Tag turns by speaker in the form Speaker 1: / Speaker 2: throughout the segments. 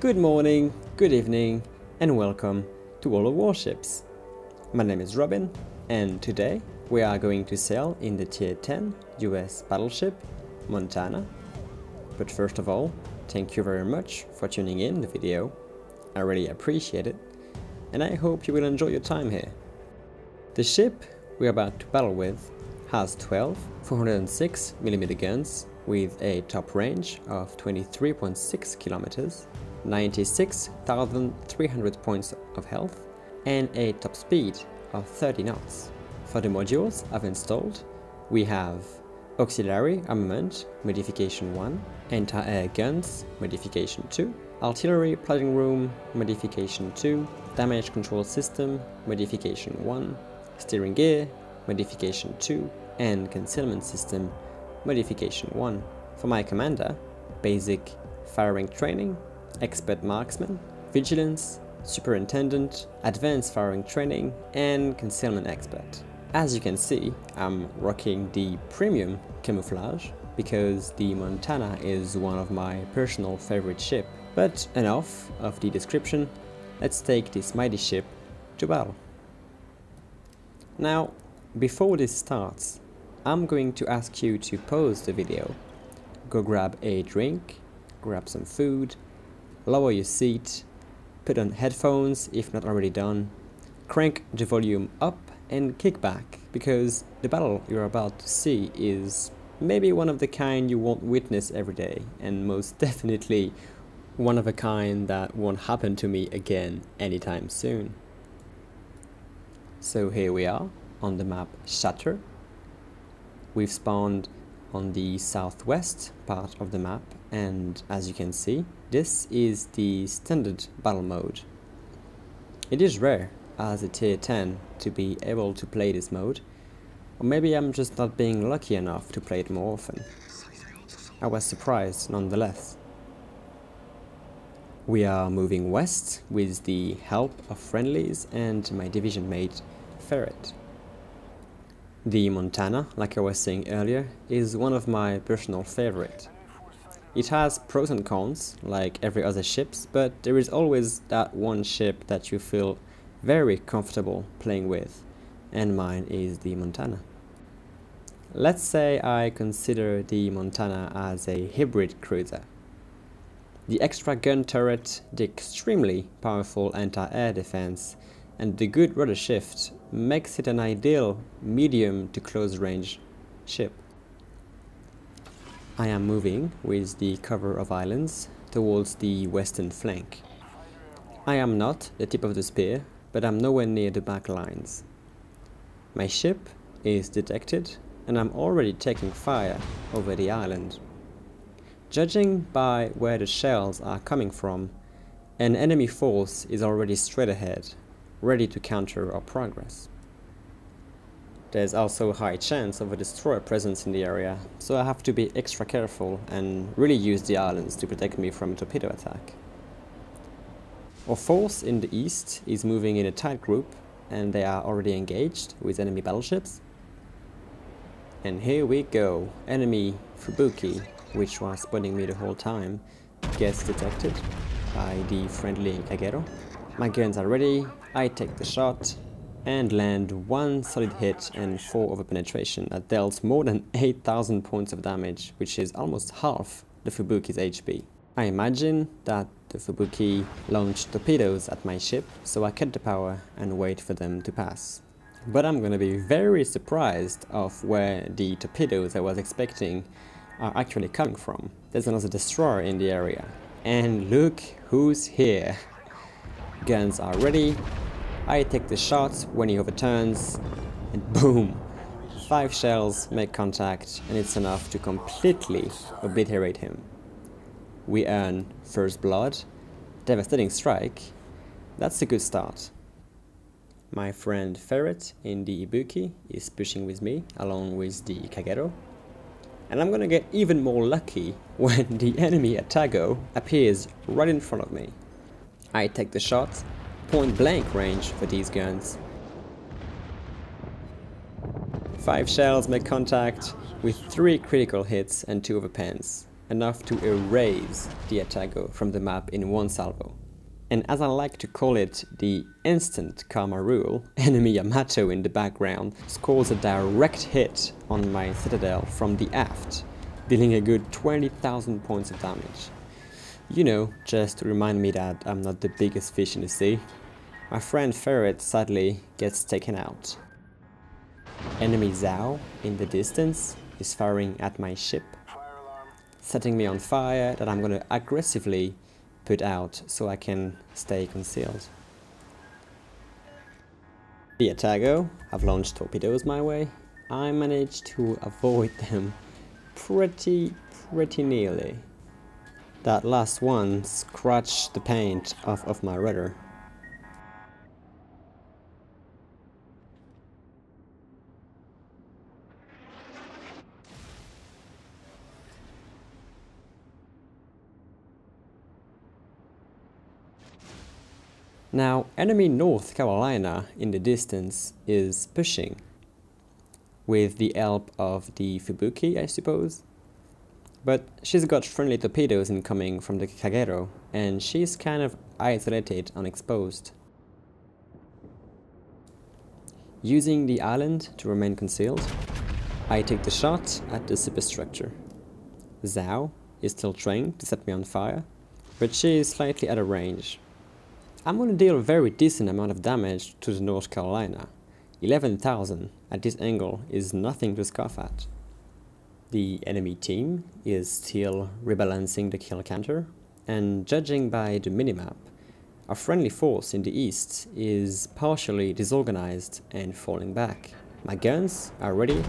Speaker 1: Good morning, good evening, and welcome to all of Warships. My name is Robin, and today we are going to sail in the Tier 10 US Battleship, Montana. But first of all, thank you very much for tuning in the video. I really appreciate it, and I hope you will enjoy your time here. The ship we're about to battle with has 12 406mm guns with a top range of 23.6 kilometers, 96,300 points of health, and a top speed of 30 knots. For the modules I've installed, we have Auxiliary Armament Modification 1, Anti-Air Guns Modification 2, Artillery Plotting Room Modification 2, Damage Control System Modification 1, Steering Gear Modification 2, and Concealment System Modification 1. For my commander, Basic Firing Training, Expert Marksman, Vigilance, Superintendent, Advanced Firing Training, and Concealment Expert. As you can see, I'm rocking the Premium Camouflage because the Montana is one of my personal favorite ships. But enough of the description, let's take this mighty ship to battle. Now, before this starts, I'm going to ask you to pause the video, go grab a drink, grab some food, lower your seat, put on headphones if not already done, crank the volume up and kick back, because the battle you're about to see is maybe one of the kind you won't witness every day, and most definitely one of a kind that won't happen to me again anytime soon. So here we are on the map Shatter. We've spawned on the southwest part of the map, and as you can see, this is the standard battle mode. It is rare as a tier 10 to be able to play this mode, or maybe I'm just not being lucky enough to play it more often. I was surprised nonetheless. We are moving west with the help of friendlies and my division mate Ferret. The Montana, like I was saying earlier, is one of my personal favorite. It has pros and cons, like every other ships, but there is always that one ship that you feel very comfortable playing with, and mine is the Montana. Let's say I consider the Montana as a hybrid cruiser. The extra gun turret, the extremely powerful anti-air defense, and the good rudder shift makes it an ideal medium to close range ship. I am moving with the cover of islands towards the western flank. I am not the tip of the spear, but I'm nowhere near the back lines. My ship is detected and I'm already taking fire over the island. Judging by where the shells are coming from, an enemy force is already straight ahead, ready to counter our progress. There's also a high chance of a destroyer presence in the area, so I have to be extra careful and really use the islands to protect me from a torpedo attack. Our force in the east is moving in a tight group, and they are already engaged with enemy battleships. And here we go, enemy Fubuki, which was spotting me the whole time, gets detected by the friendly Kagero. My guns are ready, I take the shot and land one solid hit and 4 over penetration that dealt more than 8,000 points of damage, which is almost half the Fubuki's HP. I imagine that the Fubuki launched torpedoes at my ship, so I cut the power and wait for them to pass. But I'm gonna be very surprised of where the torpedoes I was expecting are actually coming from. There's another destroyer in the area. And look who's here. Guns are ready. I take the shot when he overturns, and boom! 5 shells make contact, and it's enough to completely obliterate him. We earn first blood, devastating strike. That's a good start. My friend Ferret in the Ibuki is pushing with me, along with the Kagero. And I'm gonna get even more lucky when the enemy Atago appears right in front of me. I take the shot, point blank range for these guns. 5 shells make contact with 3 critical hits and 2 overpens, enough to erase the Atago from the map in one salvo. And as I like to call it, the instant karma rule, enemy Yamato in the background scores a direct hit on my citadel from the aft, dealing a good 20,000 points of damage. You know, just to remind me that I'm not the biggest fish in the sea. My friend Ferret sadly gets taken out. Enemy Zhao in the distance is firing at my ship, setting me on fire that I'm gonna aggressively put out so I can stay concealed. The Atago have launched torpedoes my way. I managed to avoid them pretty nearly. That last one scratched the paint off of my rudder. Now, enemy North Carolina in the distance is pushing, with the help of the Fubuki, I suppose. But she's got friendly torpedoes incoming from the Kagero, and she's kind of isolated and exposed. Using the island to remain concealed, I take the shot at the superstructure. Zhao is still trained to set me on fire, but she is slightly out of range. I'm gonna deal a very decent amount of damage to the North Carolina. 11,000 at this angle is nothing to scoff at. The enemy team is still rebalancing the kill counter, and judging by the minimap, our friendly force in the east is partially disorganized and falling back. My guns are ready.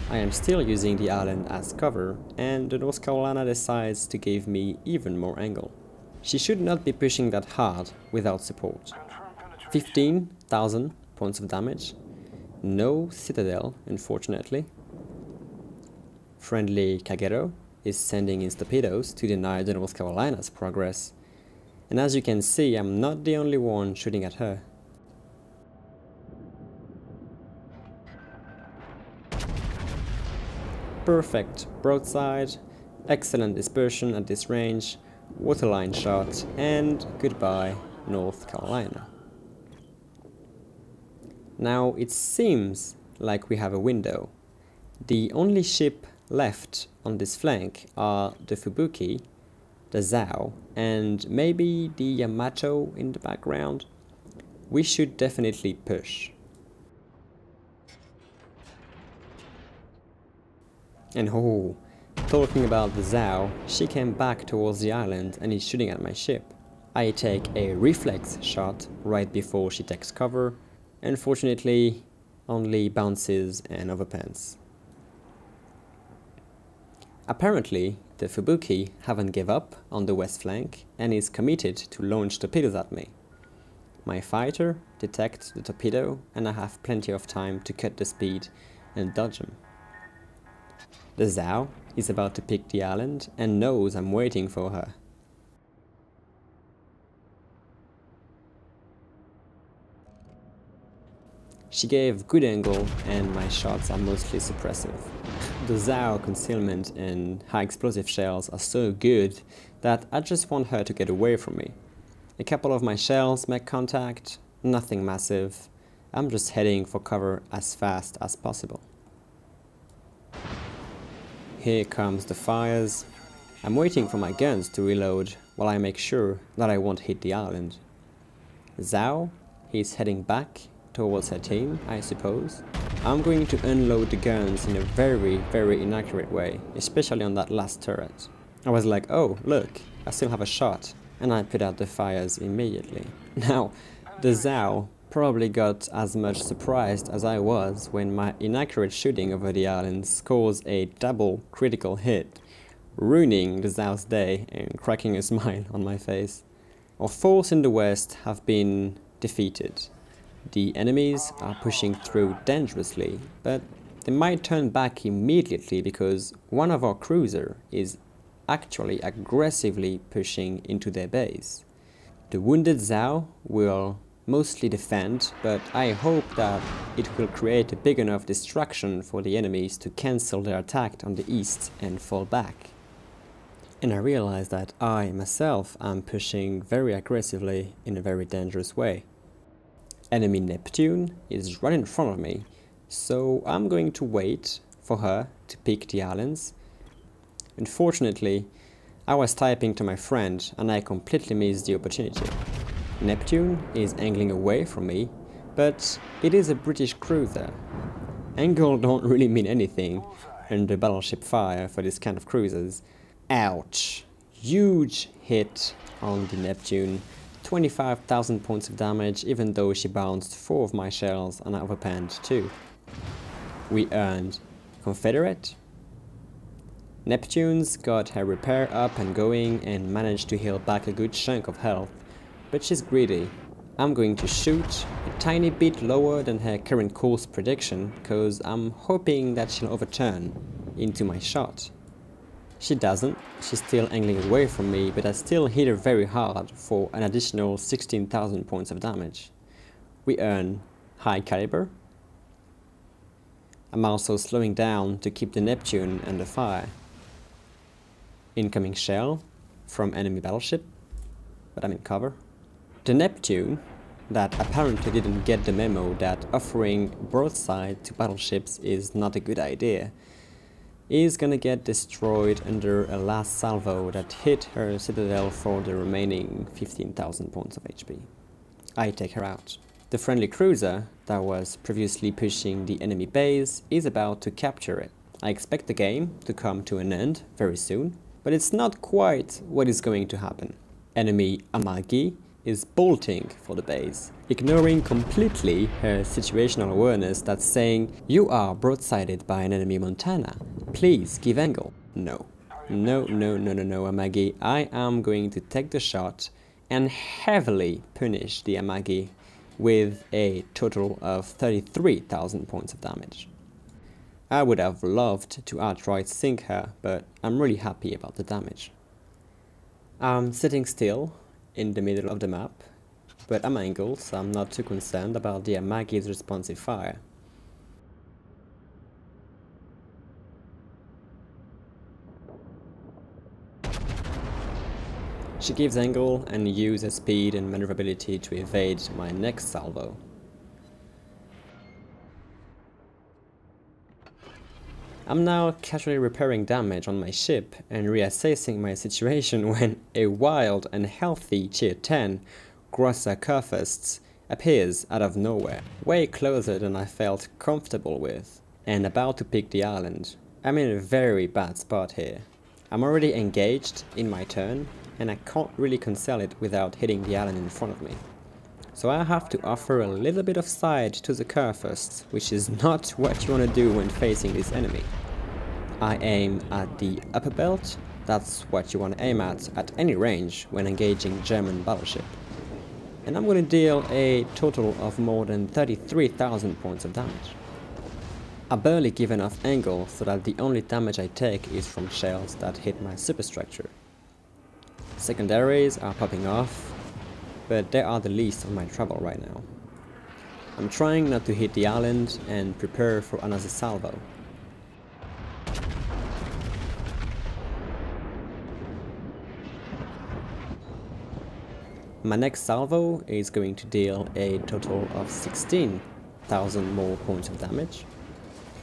Speaker 1: I am still using the island as cover, and the North Carolina decides to give me even more angle. She should not be pushing that hard without support. 15,000 points of damage. No citadel, unfortunately. Friendly Kagero is sending its torpedoes to deny the North Carolina's progress. And as you can see, I'm not the only one shooting at her. Perfect broadside, excellent dispersion at this range, waterline shot, and goodbye North Carolina. Now it seems like we have a window. The only ship left on this flank are the Fubuki, the Zhao, and maybe the Yamato in the background. We should definitely push. And oh, talking about the Zhao, she came back towards the island and is shooting at my ship. I take a reflex shot right before she takes cover. Unfortunately, only bounces and overpans. Apparently, the Fubuki haven't give up on the west flank and is committed to launch torpedoes at me. My fighter detects the torpedo and I have plenty of time to cut the speed and dodge him. The Zhao is about to pick the island and knows I'm waiting for her. She gave good angle and my shots are mostly suppressive. The Zhao concealment and high explosive shells are so good that I just want her to get away from me. A couple of my shells make contact, nothing massive. I'm just heading for cover as fast as possible. Here comes the fires. I'm waiting for my guns to reload while I make sure that I won't hit the island. Zhao is heading back towards her team, I suppose. I'm going to unload the guns in a very inaccurate way, especially on that last turret. I was like, oh look, I still have a shot, and I put out the fires immediately. Now, the Zhao probably got as much surprised as I was when my inaccurate shooting over the island scores a double critical hit, ruining the Zhao's day and cracking a smile on my face. Our force in the west have been defeated. The enemies are pushing through dangerously, but they might turn back immediately because one of our cruisers is actually aggressively pushing into their base. The wounded Zhao will mostly defend, but I hope that it will create a big enough distraction for the enemies to cancel their attack on the east and fall back. And I realize that I, myself, am pushing very aggressively in a very dangerous way. Enemy Neptune is right in front of me, so I'm going to wait for her to pick the islands. Unfortunately, I was typing to my friend and I completely missed the opportunity. Neptune is angling away from me, but it is a British cruiser. Angle don't really mean anything under battleship fire for this kind of cruisers. Ouch! Huge hit on the Neptune. 25,000 points of damage, even though she bounced 4 of my shells and I overpanned 2. We earned Confederate. Neptune's got her repair up and going and managed to heal back a good chunk of health, but she's greedy. I'm going to shoot a tiny bit lower than her current course prediction, cause I'm hoping that she'll overturn into my shot. She doesn't, she's still angling away from me, but I still hit her very hard for an additional 16,000 points of damage. We earn high caliber. I'm also slowing down to keep the Neptune under fire. Incoming shell from enemy battleship, but I'm in cover. The Neptune, that apparently didn't get the memo that offering broadside to battleships is not a good idea, is gonna get destroyed under a last salvo that hit her citadel for the remaining 15,000 points of HP. I take her out. The friendly cruiser that was previously pushing the enemy base is about to capture it. I expect the game to come to an end very soon, but it's not quite what is going to happen. Enemy Amagi is bolting for the base, ignoring completely her situational awareness that's saying, "You are broadsided by an enemy Montana, please give angle." No, Amagi, I am going to take the shot and heavily punish the Amagi with a total of 33,000 points of damage. I would have loved to outright sink her, but I'm really happy about the damage. I'm sitting still in the middle of the map, but I'm angled, so I'm not too concerned about the Amagi's responsive fire. She gives angle and uses speed and maneuverability to evade my next salvo. I'm now casually repairing damage on my ship and reassessing my situation when a wild and healthy tier 10 Grosser Kurfürst appears out of nowhere, way closer than I felt comfortable with, and about to pick the island. I'm in a very bad spot here. I'm already engaged in my turn and I can't really cancel it without hitting the island in front of me. So I have to offer a little bit of side to the Kurfürst, which is not what you want to do when facing this enemy. I aim at the upper belt. That's what you want to aim at any range when engaging German battleship. And I'm going to deal a total of more than 33,000 points of damage. I barely give enough angle so that the only damage I take is from shells that hit my superstructure. Secondaries are popping off, but they are the least of my trouble right now. I'm trying not to hit the island and prepare for another salvo. My next salvo is going to deal a total of 16,000 more points of damage.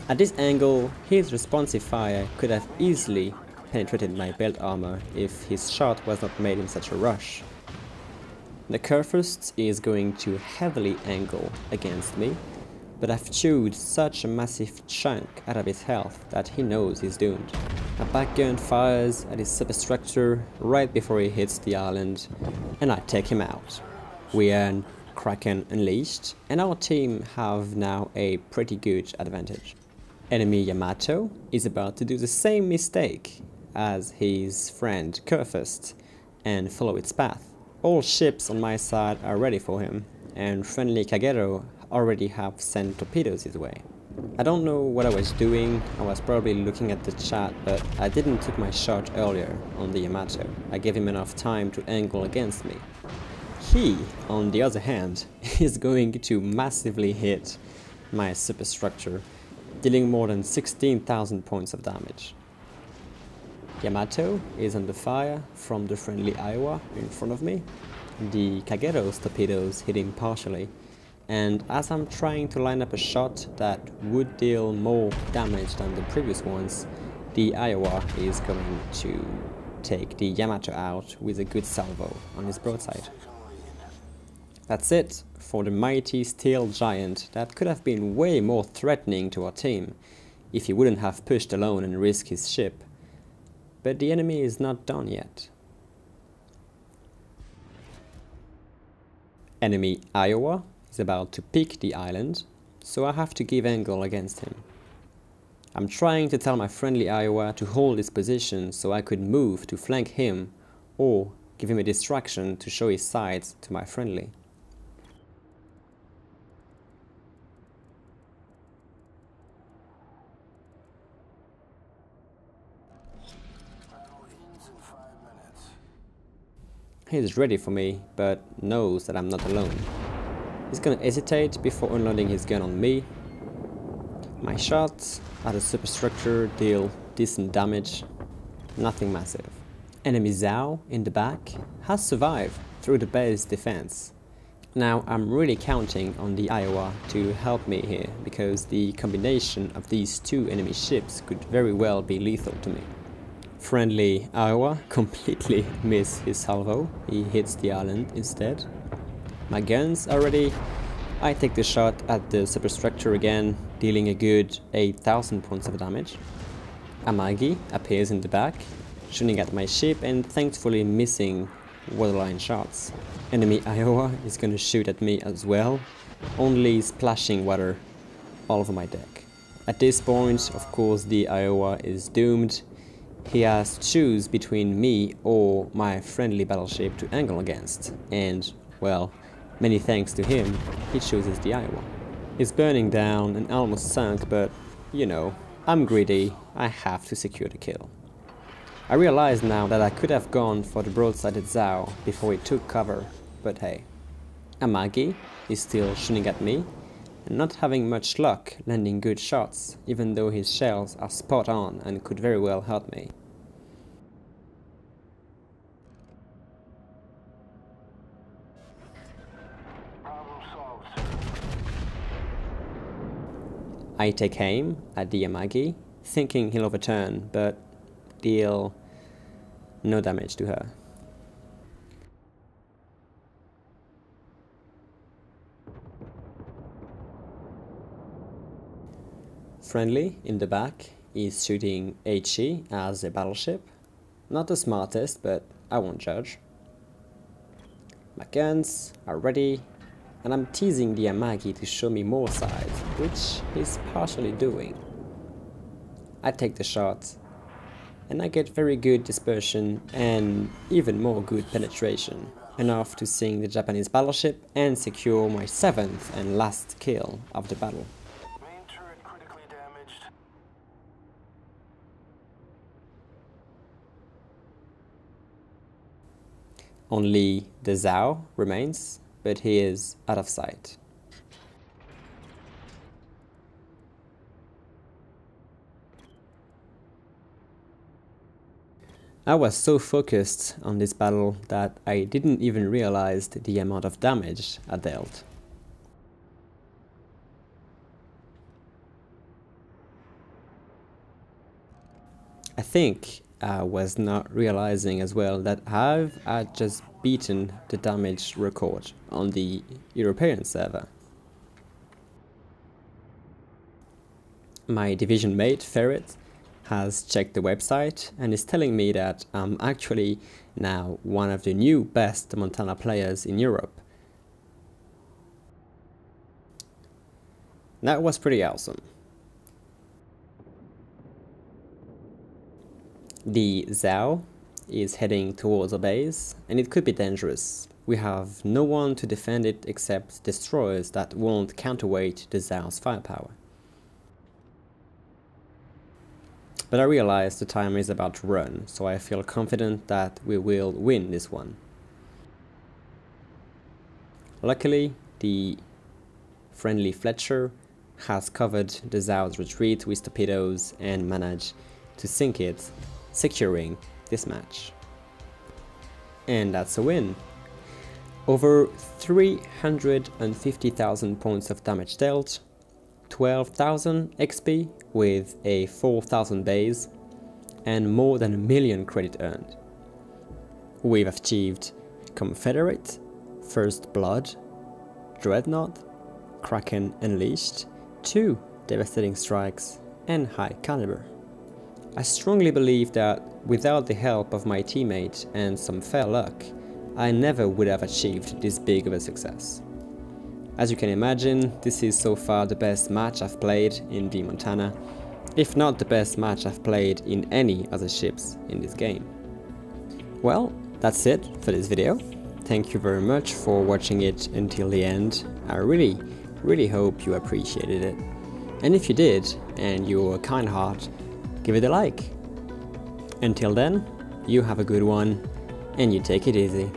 Speaker 1: At this angle, his responsive fire could have easily penetrated my belt armor if his shot was not made in such a rush. The Kurfürst is going to heavily angle against me, but I've chewed such a massive chunk out of his health that he knows he's doomed. A backgun fires at his superstructure right before he hits the island, and I take him out. We earn Kraken Unleashed, and our team have now a pretty good advantage. Enemy Yamato is about to do the same mistake as his friend Kurfürst and follow its path. All ships on my side are ready for him, and friendly Kagero already have sent torpedoes his way. I don't know what I was doing. I was probably looking at the chat, but I didn't took my shot earlier on the Yamato. I gave him enough time to angle against me. He, on the other hand, is going to massively hit my superstructure, dealing more than 16,000 points of damage. Yamato is under fire from the friendly Iowa in front of me. The Kagero's torpedoes hit him partially, and as I'm trying to line up a shot that would deal more damage than the previous ones, the Iowa is going to take the Yamato out with a good salvo on his broadside. That's it for the mighty steel giant that could have been way more threatening to our team if he wouldn't have pushed alone and risked his ship. But the enemy is not done yet. Enemy Iowa is about to pick the island, so I have to give angle against him. I'm trying to tell my friendly Iowa to hold his position so I could move to flank him or give him a distraction to show his sides to my friendly. He's ready for me, but knows that I'm not alone. He's gonna hesitate before unloading his gun on me. My shots at the superstructure deal decent damage, nothing massive. Enemy Zhao in the back has survived through the base defense. Now I'm really counting on the Iowa to help me here, because the combination of these two enemy ships could very well be lethal to me. Friendly Iowa completely missed his salvo, he hits the island instead. My guns are ready. I take the shot at the superstructure again, dealing a good 8,000 points of damage. Amagi appears in the back, shooting at my ship and thankfully missing waterline shots. Enemy Iowa is gonna shoot at me as well, only splashing water all over my deck. At this point, of course, the Iowa is doomed. He has to choose between me or my friendly battleship to angle against, and, well, many thanks to him, he chooses the Iowa. He's burning down and almost sunk, but, you know, I'm greedy, I have to secure the kill. I realize now that I could have gone for the broadsided Zhao before he took cover, but hey. Amagi is still shooting at me, and not having much luck landing good shots, even though his shells are spot on and could very well hurt me. I take aim at the Amagi, thinking he'll overturn, but deal no damage to her. Friendly in the back is shooting HE as a battleship. Not the smartest, but I won't judge. My guns are ready, and I'm teasing the Amagi to show me more sides, which he's partially doing. I take the shot, and I get very good dispersion and even more good penetration, enough to sink the Japanese battleship and secure my 7th and last kill of the battle.
Speaker 2: Main turret critically damaged.
Speaker 1: Only the Zhao remains, but he is out of sight. I was so focused on this battle that I didn't even realize the amount of damage I dealt. I think I was not realizing as well that I've just beaten the damage record on the European server. My division mate, Ferret, has checked the website and is telling me that I'm actually now one of the new best Montana players in Europe. That was pretty awesome. The Zhao is heading towards our base, and it could be dangerous. We have no one to defend it except destroyers that won't counterweight the Zhao's firepower. But I realize the timer is about to run, so I feel confident that we will win this one. Luckily, the friendly Fletcher has covered the Zhao's retreat with torpedoes and managed to sink it securing this match. And that's a win. Over 350,000 points of damage dealt, 12,000 XP with a 4,000 base, and more than 1 million credit earned. We've achieved Confederate, First Blood, Dreadnought, Kraken Unleashed, 2 devastating strikes, and high caliber. I strongly believe that without the help of my teammate and some fair luck, I never would have achieved this big of a success. As you can imagine, this is so far the best match I've played in V Montana, if not the best match I've played in any other ships in this game. Well, that's it for this video. Thank you very much for watching it until the end. I really hope you appreciated it. And if you did, and you're a kind heart, give it a like. Until then, you have a good one, and you take it easy.